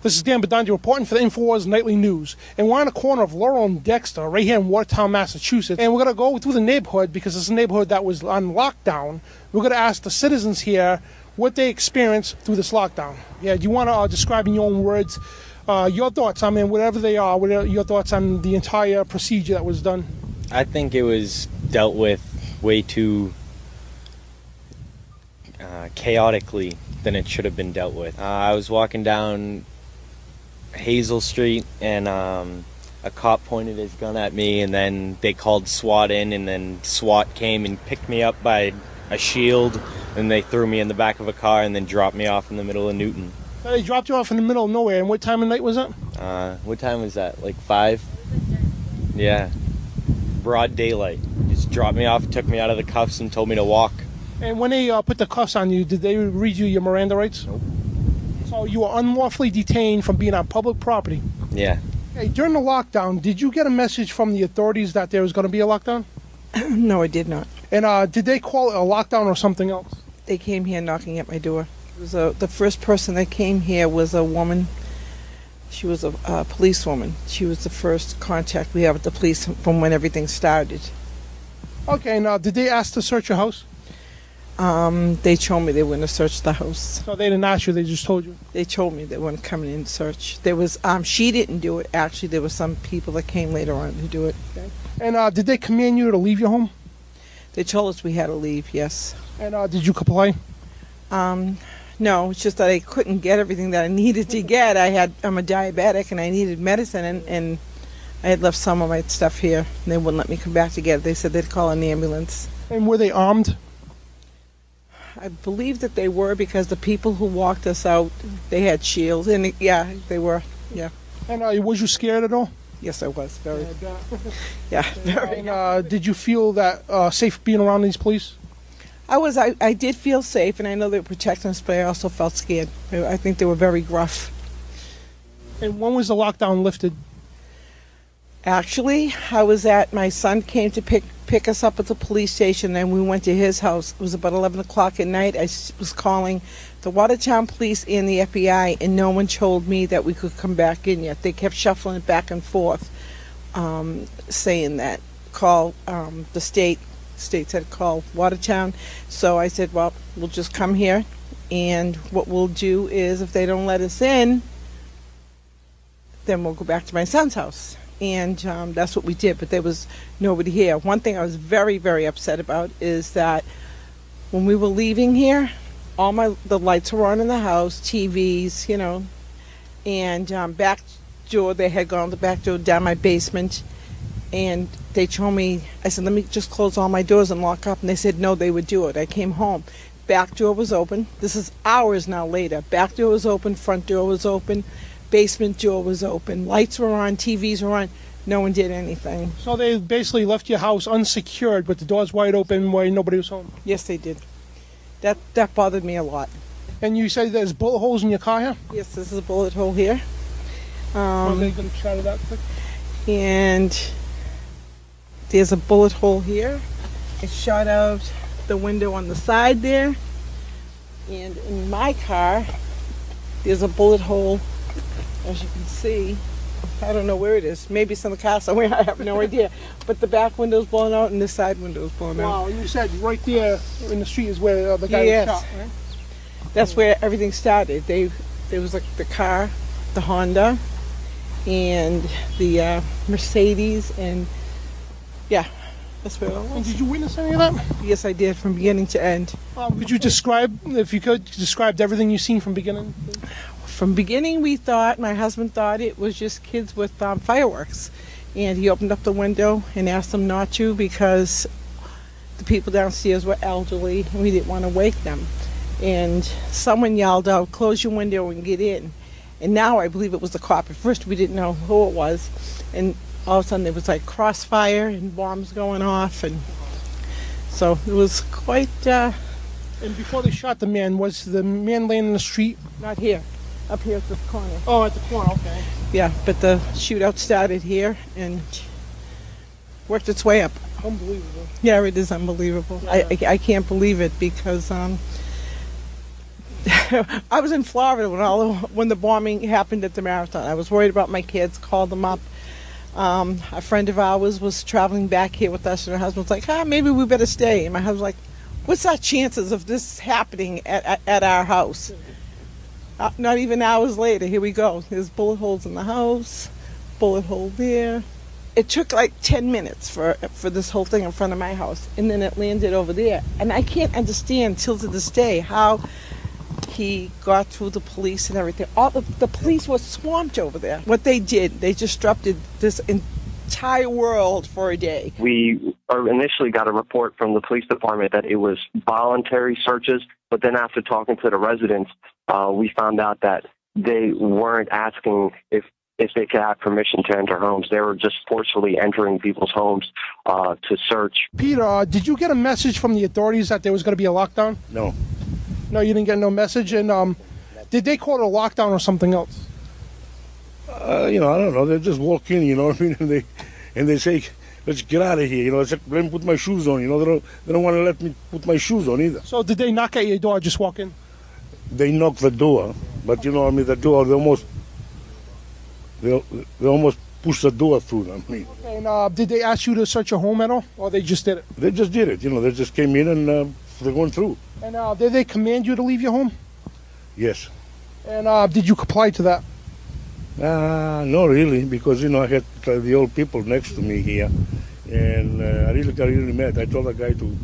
This is Dan Bedandi reporting for the InfoWars Nightly News. And we're on the corner of Laurel and Dexter, right here in Watertown, Massachusetts. And we're going to go through the neighborhood because it's a neighborhood that was on lockdown. We're going to ask the citizens here what they experienced through this lockdown. Yeah, do you want to describe in your own words your thoughts? I mean, whatever they are, what are your thoughts on the entire procedure that was done? I think it was dealt with way too chaotically than it should have been dealt with. I was walking down Hazel Street and a cop pointed his gun at me, and then they called SWAT in, and then SWAT came and picked me up by a shield, and they threw me in the back of a car and then dropped me off in the middle of Newton. So they dropped you off in the middle of nowhere, and what time of night was that? What time was that, like 5? Yeah, broad daylight. Just dropped me off, took me out of the cuffs and told me to walk. And when they put the cuffs on you, did they read you your Miranda rights? Nope. So you were unlawfully detained from being on public property? Yeah. Hey, during the lockdown, did you get a message from the authorities that there was going to be a lockdown? No, I did not. And did they call it a lockdown or something else? They came here knocking at my door. It was the first person that came here was a woman. She was a policewoman. She was the first contact we had with the police from when everything started. Okay, now did they ask to search your house? They told me they wouldn't have searched the house. So they didn't ask you, they just told you? They told me they weren't coming in to search. There was, she didn't do it. Actually, there were some people that came later on to do it. Okay. And did they command you to leave your home? They told us we had to leave, yes. And did you comply? No, it's just that I couldn't get everything that I needed to get. I'm a diabetic and I needed medicine, and I had left some of my stuff here, and they wouldn't let me come back to get it. They said they'd call an ambulance. And were they armed? I believe that they were, because the people who walked us out, they had shields, and yeah, they were, yeah. And was you scared at all? Yes, I was, very. Yeah, very. And did you feel that safe being around these police? I did feel safe, and I know they were protecting us, but I also felt scared. I think they were very gruff. And when was the lockdown lifted? Actually, my son came to pick us up at the police station, and we went to his house. It was about 11 o'clock at night. I was calling the Watertown police and the FBI, and no one told me that we could come back in yet. They kept shuffling it back and forth, saying that call the state. State said call Watertown. So I said, well, we'll just come here, and what we'll do is if they don't let us in, then we'll go back to my son's house. And that's what we did, but there was nobody here. One thing I was very, very upset about is that when we were leaving here, the lights were on in the house, TVs, and back door, they had gone the back door down my basement, and they told me, I said, let me just close all my doors and lock up, and they said no, they would do it. I came home. Back door was open. This is hours now later. Back door was open, front door was open, basement door was open, lights were on, TVs were on. No one did anything. So they basically left your house unsecured, but the doors wide open where nobody was home? Yes, they did. That bothered me a lot. And you say there's bullet holes in your car here? Yes, this is a bullet hole here. Are they going to try that quick? And there's a bullet hole here. It shot out the window on the side there. And in my car, there's a bullet hole, as you can see. I don't know where it is. Maybe it's in the car somewhere. I have no idea. But the back window's blown out and the side window's blown out. Wow, you said right there in the street is where the guy was shot, right? That's where everything started. There was like the car, the Honda, and the Mercedes, and yeah, that's where it was. And did you witness any of that? Yes, I did, from beginning to end. Could you describe, if you could, describe everything you've seen from beginning? From beginning, my husband thought it was just kids with fireworks. And he opened up the window and asked them not to because the people downstairs were elderly and we didn't want to wake them. And someone yelled out, close your window and get in. And now I believe it was the cop. At first we didn't know who it was. And all of a sudden there was like crossfire and bombs going off. And so it was quite... And before they shot the man, was the man laying in the street? Not here. Up here at the corner. Oh, at the corner, okay. Yeah, but the shootout started here and worked its way up. Unbelievable. Yeah, it is unbelievable. Yeah. I can't believe it because I was in Florida when the bombing happened at the marathon. I was worried about my kids, called them up. A friend of ours was traveling back here with us, and her husband was like, maybe we better stay. And my husband was like, what's our chances of this happening at our house? Not even hours later, here we go. There's bullet holes in the house, bullet hole there. It took like 10 minutes for this whole thing in front of my house, and then it landed over there. And I can't understand till to this day how he got through the police and everything. All the police were swamped over there. What they did, they disrupted this entire world for a day. We initially got a report from the police department that it was voluntary searches, but then after talking to the residents, we found out that they weren't asking if they could have permission to enter homes. They were just forcefully entering people's homes to search. Peter, did you get a message from the authorities that there was going to be a lockdown? No. No, you didn't get no message? And did they call it a lockdown or something else? I don't know. They just walk in, you know what I mean? And they say, let's get out of here. It's like, let me put my shoes on. They don't want to let me put my shoes on either. So did they knock at your door or just walk in? They knock the door, but the door, they almost push the door through them. Okay, and did they ask you to search your home at all, or they just did it? They just did it. They just came in and they're going through. And did they command you to leave your home? Yes. And did you comply to that? Not really, because I had the old people next to me here, and I really got mad. I told the guy to,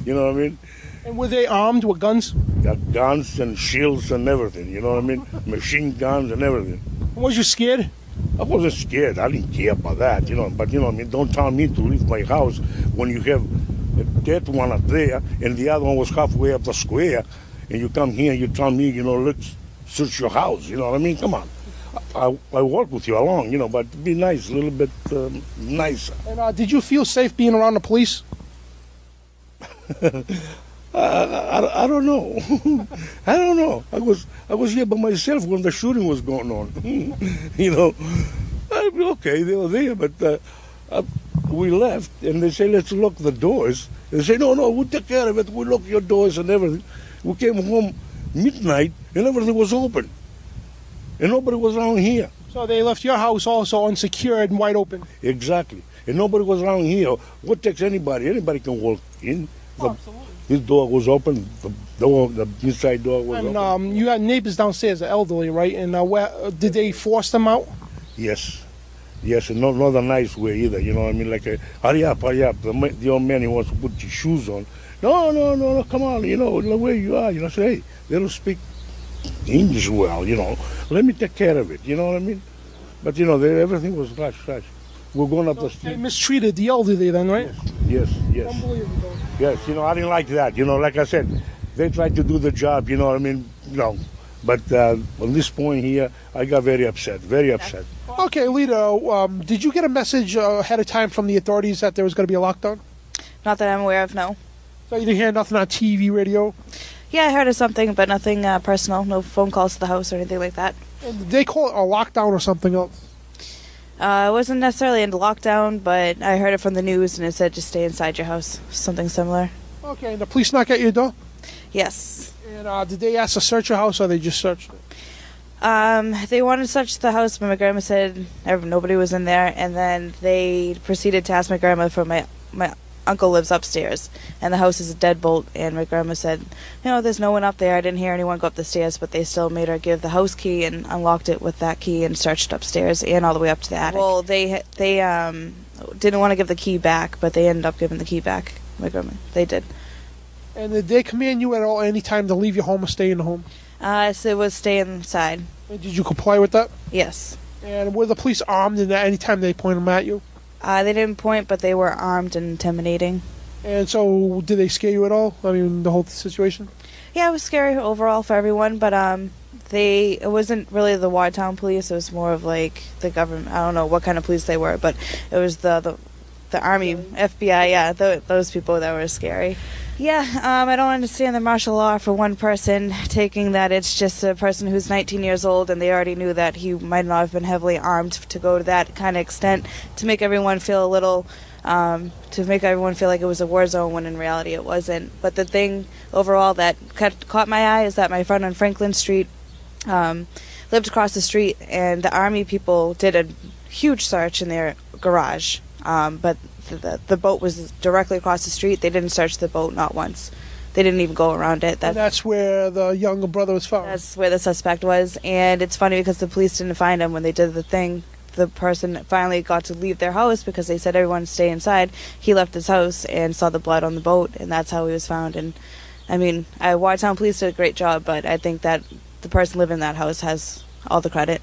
you know what I mean? And were they armed with guns? Got guns and shields and everything, you know what I mean? Machine guns and everything. Was you scared? I wasn't scared. I didn't care about that, But don't tell me to leave my house when you have a dead one up there and the other one was halfway up the square, and you come here and you tell me, let's search your house. You know what I mean? Come on. I work with you along, but be nice, a little bit nicer. And did you feel safe being around the police? I don't know. I don't know. I was here by myself when the shooting was going on. Okay, they were there, but we left, and they say, let's lock the doors. They say, no, we'll take care of it. We'll lock your doors and everything. We came home midnight, and everything was open, and nobody was around here. So they left your house also unsecured and wide open? Exactly. And nobody was around here. What takes anybody? Anybody can walk in. Absolutely. This door was open. The inside door was open. And you had neighbors downstairs, the elderly, right? And did they force them out? Yes, and not a nice way either. You know what I mean? Like, hurry up. The old man, he wants to put his shoes on. No, come on. The way you are. Say, hey, they don't speak English well. Let me take care of it. You know what I mean? But everything was rush. We're going up the street. They mistreated the elderly then, right? Yes. Unbelievable. Yes, I didn't like that. Like I said, they tried to do the job, you know what I mean? No. But on this point here, I got very upset. Okay, Lito, did you get a message ahead of time from the authorities that there was going to be a lockdown? Not that I'm aware of, no. So you didn't hear nothing on TV, radio? Yeah, I heard of something, but nothing personal. No phone calls to the house or anything like that. And did they call it a lockdown or something else? I wasn't necessarily into lockdown, but I heard it from the news, and it said just stay inside your house. Something similar. Okay, and the police knock at your door? Yes. And did they ask to search your house, or they just searched it? They wanted to search the house, but my grandma said nobody was in there, and then they proceeded to ask my grandma for my uncle lives upstairs, and the house is a deadbolt, and my grandma said, there's no one up there. I didn't hear anyone go up the stairs, but they still made her give the house key and unlocked it with that key and searched upstairs and all the way up to the attic. Well, they didn't want to give the key back, but they ended up giving the key back. My grandma, they did. And did they command you at all any time to leave your home or stay in the home? So it was stay inside. And did you comply with that? Yes. And were the police armed in that any time they point them at you? They didn't point, but they were armed and intimidating. And so, did they scare you at all? I mean, the whole situation? Yeah, it was scary overall for everyone, but it wasn't really the Watertown police. It was more of like the government. I don't know what kind of police they were, but it was the Army, FBI, yeah, those people that were scary. Yeah, I don't understand the martial law for one person taking that it's just a person who's 19 years old and they already knew that he might not have been heavily armed to go to that kind of extent to make everyone feel a little, to make everyone feel like it was a war zone when in reality it wasn't. But the thing overall that caught my eye is that my friend on Franklin Street lived across the street and the Army people did a huge search in their garage, but the boat was directly across the street. They didn't search the boat, not once. They didn't even go around it. And that's where the younger brother was found. That's where the suspect was. And it's funny because the police didn't find him when they did the thing. The person finally got to leave their house because they said everyone stay inside. He left his house and saw the blood on the boat, and that's how he was found. And I mean, Watertown police did a great job, but I think that the person living in that house has all the credit.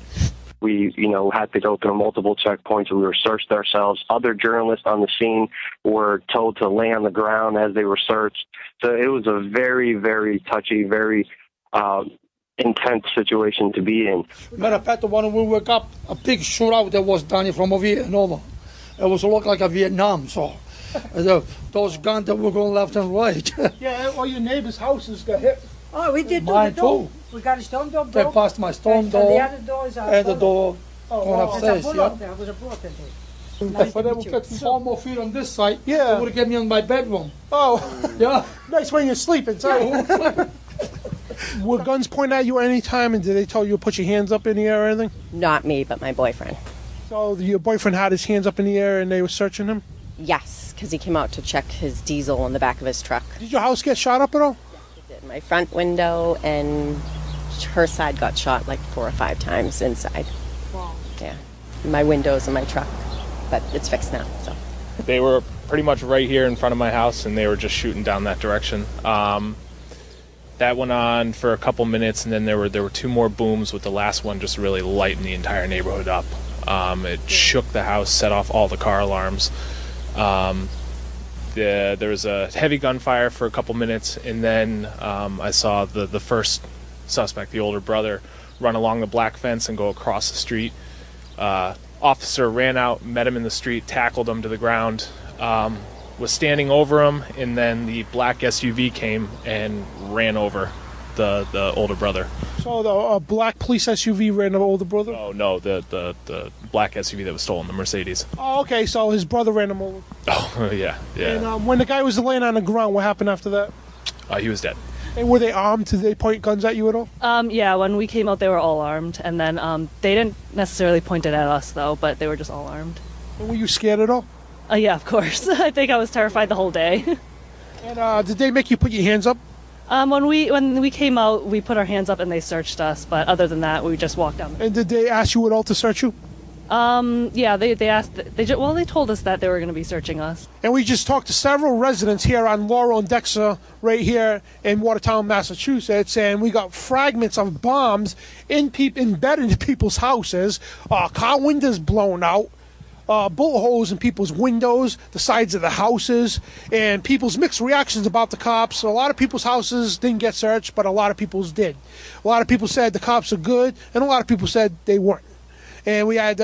We, had to go through multiple checkpoints. We were searched ourselves. Other journalists on the scene were told to lay on the ground as they were searched. So it was a very, very touchy, very intense situation to be in. Matter of fact, when we woke up, a big shootout that was done from over here and over. It was look like a Vietnam, so those guns that were going left and right. Yeah, all your neighbors' houses got hit. Oh, we did Mine too. We got a storm door They broke. passed my storm And door the other doors are and the door going upstairs. There's a bullet there. It was a bullet in there. But they would get 4 more feet on this side. Yeah. They would have get me in my bedroom. Oh, Yeah. nice when you're sleeping, too. Were guns pointed at you at any time, and did they tell you to put your hands up in the air or anything? Not me, but my boyfriend. So your boyfriend had his hands up in the air and they were searching him? Yes, because he came out to check his diesel in the back of his truck. Did your house get shot up at all? My front window and her side got shot like 4 or 5 times inside. Wow. Yeah, my windows and my truck, but it's fixed now. So they were pretty much right here in front of my house, and they were just shooting down that direction. That went on for a couple minutes, and then there were 2 more booms, with the last one just really lighting the entire neighborhood up. It shook the house, set off all the car alarms. There was a heavy gunfire for a couple minutes, and then I saw the first suspect, the older brother, run along the black fence and go across the street. Officer ran out, met him in the street, tackled him to the ground, was standing over him, and then the black SUV came and ran over the older brother. So the black police SUV ran over the older brother? Oh no, the black SUV that was stolen, the Mercedes. Oh, okay, so his brother ran him over. Oh yeah. And when the guy was laying on the ground, what happened after that? He was dead. And were they armed? Did they point guns at you at all? Yeah, when we came out, they were all armed, and then they didn't necessarily point it at us though, but they were just all armed. And were you scared at all? Yeah, of course. I think I was terrified the whole day. And did they make you put your hands up? When we came out, we put our hands up and they searched us, but other than that, we just walked down. And did they ask you at all to search you? Yeah, they asked. They told us that they were going to be searching us. And we just talked to several residents here on Laurel and Dexter, right here in Watertown, Massachusetts, and we got fragments of bombs embedded in people's houses, car windows blown out, bullet holes in people's windows, the sides of the houses, and people's mixed reactions about the cops. A lot of people's houses didn't get searched, but a lot of people's did. A lot of people said the cops are good, and a lot of people said they weren't. And we had,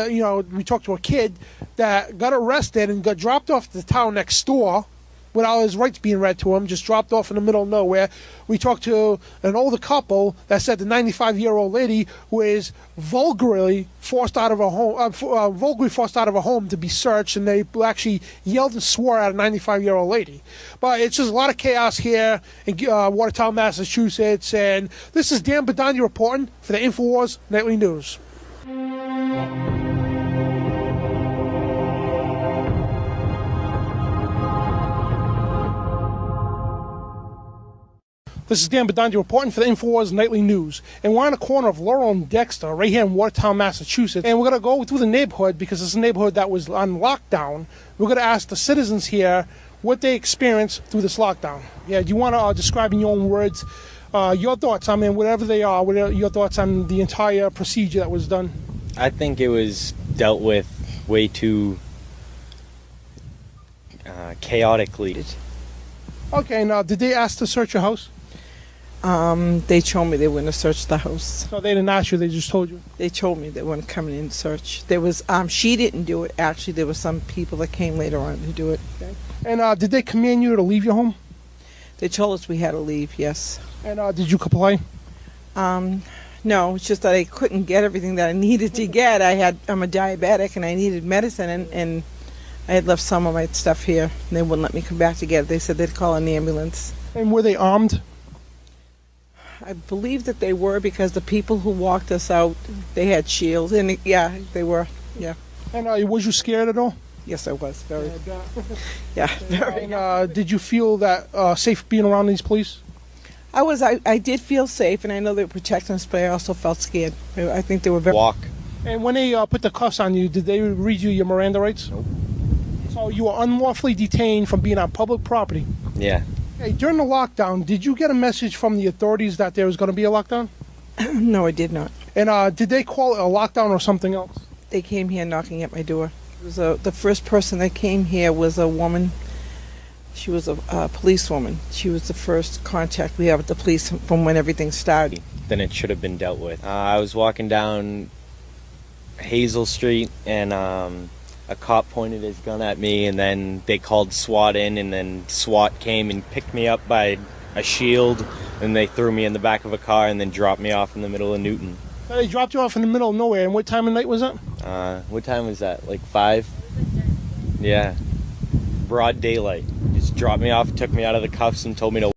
we talked to a kid that got arrested and got dropped off to the town next door without his rights being read to him, just dropped off in the middle of nowhere. We talked to an older couple that said the 95-year-old lady who is vulgarly forced out of a home, to be searched, and they actually yelled and swore at a 95-year-old lady. But it's just a lot of chaos here in Watertown, Massachusetts, and this is Dan Badani reporting for the InfoWars Nightly News. This is Dan Badani reporting for the InfoWars Nightly News. And we're on the corner of Laurel and Dexter, right here in Watertown, Massachusetts. And we're going to go through the neighborhood because it's a neighborhood that was on lockdown. We're going to ask the citizens here what they experienced through this lockdown. Yeah, do you want to describe in your own words your thoughts? I mean, whatever they are, what are your thoughts on the entire procedure that was done? I think it was dealt with way too chaotically. Okay, now, did they ask to search your house? They told me they wouldn't have searched the house. So they didn't ask you, they just told you? They told me they weren't coming in to search. There was, she didn't do it. Actually, there were some people that came later on to do it. Okay. And did they command you to leave your home? They told us we had to leave, yes. And did you comply? No, it's just that I couldn't get everything that I needed to get. I'm a diabetic and I needed medicine, and I had left some of my stuff here, and they wouldn't let me come back to get it. They said they'd call an ambulance. And were they armed? I believe that they were, because the people who walked us out, they had shields, and yeah, they were, yeah. And was you scared at all? Yes, I was, very. Yeah, very. And did you feel that safe being around these police? I did feel safe, and I know they were protecting us, but I also felt scared. I think they were very... Walk. And when they put the cuffs on you, did they read you your Miranda rights? Nope. So you were unlawfully detained from being on public property? Yeah. Hey, during the lockdown, did you get a message from the authorities that there was going to be a lockdown? No, I did not. And did they call it a lockdown or something else? They came here knocking at my door. It was the first person that came here was a woman. She was a policewoman. She was the first contact we had with the police from when everything started. Then it should have been dealt with. I was walking down Hazel Street, and a cop pointed his gun at me, and then they called SWAT in, and then SWAT came and picked me up by a shield, and they threw me in the back of a car and then dropped me off in the middle of Newton. So they dropped you off in the middle of nowhere, and what time of night was that? What time was that? Like 5? Yeah. Broad daylight. Just dropped me off, took me out of the cuffs, and told me to